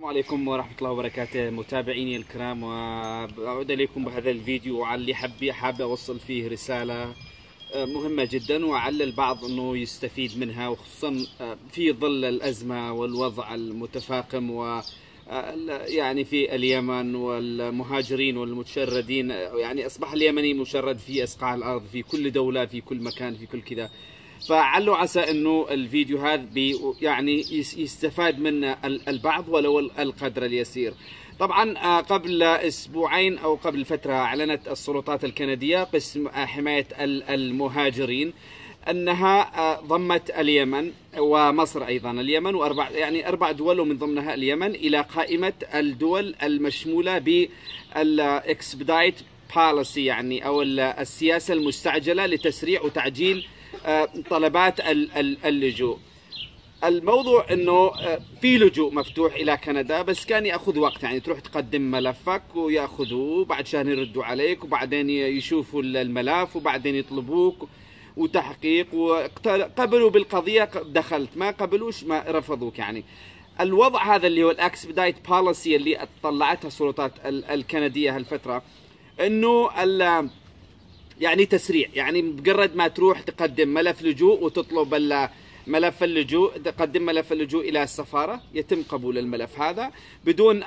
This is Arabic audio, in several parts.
السلام عليكم ورحمة الله وبركاته متابعيني الكرام، وأعود إليكم بهذا الفيديو على اللي حابة أوصل فيه رسالة مهمة جدا، وعلى البعض أنه يستفيد منها، وخصوصا في ظل الأزمة والوضع المتفاقم و يعني في اليمن والمهاجرين والمتشردين. يعني أصبح اليمني مشرد في أصقاع الأرض في كل دولة في كل مكان في كل كذا. فعلوا عسى انه الفيديو هذا يعني يستفاد منه البعض ولو القدر اليسير. طبعا قبل اسبوعين او قبل فتره اعلنت السلطات الكنديه قسم حمايه المهاجرين انها ضمت اليمن ومصر ايضا، اليمن واربع يعني 4 دول ومن ضمنها اليمن الى قائمه الدول المشموله بالاكسبدايت بوليسي، يعني او السياسه المستعجله لتسريع وتعجيل طلبات اللجوء. الموضوع انه في لجوء مفتوح الى كندا، بس كان ياخذ وقت، يعني تروح تقدم ملفك وياخذوه، بعد شهر يردوا عليك، وبعدين يشوفوا الملف، وبعدين يطلبوك وتحقيق، وقبلوا بالقضيه دخلت، ما قبلوش ما رفضوك. يعني الوضع هذا اللي هو الاكسبدايت بوليسي اللي طلعتها السلطات الكنديه هالفتره، انه يعني تسريع، يعني بمجرد ما تروح تقدم ملف لجوء وتطلب ملف اللجوء، تقدم ملف اللجوء إلى السفارة، يتم قبول الملف هذا بدون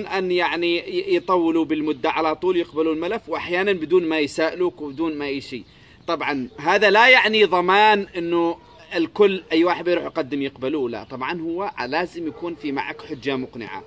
أن يعني يطولوا بالمدة، على طول يقبلوا الملف، وأحيانا بدون ما يسألوك وبدون ما أي شيء. طبعا هذا لا يعني ضمان أنه الكل أي واحد يروح يقدم يقبلوه، لا طبعا هو لازم يكون في معك حجة مقنعة.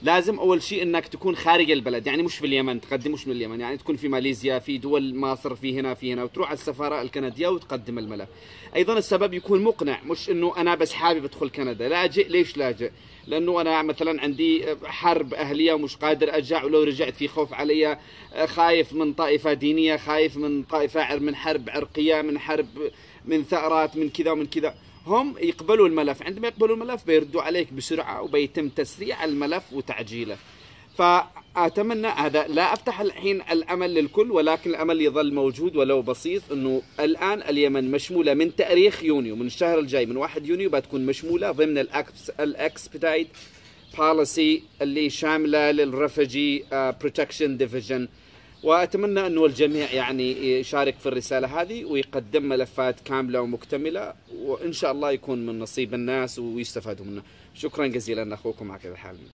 لازم اول شيء انك تكون خارج البلد، يعني مش في اليمن، تقدم مش من اليمن، يعني تكون في ماليزيا، في دول مصر، في هنا وتروح على السفاره الكنديه وتقدم الملف. ايضا السبب يكون مقنع، مش انه انا بس حابب ادخل كندا لاجئ. ليش لاجئ؟ لانه انا مثلا عندي حرب اهليه ومش قادر ارجع، ولو رجعت في خوف علي، خايف من طائفه دينيه، خايف من طائفه من حرب عرقيه، من حرب، من ثأرات، من كذا ومن كذا. هم يقبلوا الملف، عندما يقبلوا الملف بيردوا عليك بسرعة، وبيتم تسريع الملف وتعجيله. فأتمنى هذا، لا أفتح الحين الأمل للكل، ولكن الأمل يظل موجود ولو بسيط، أنه الآن اليمن مشمولة من تاريخ يونيو، من الشهر الجاي من 1 يونيو بتكون مشمولة ضمن الأكسبدايت بوليسي اللي شاملة للرفجي بروتكشن ديفيجن. وأتمنى أنه الجميع يعني يشارك في الرسالة هذه ويقدم ملفات كاملة ومكتملة، وإن شاء الله يكون من نصيب الناس ويستفادوا منه. شكرا جزيلا، أخوكم عقيل الحالمي.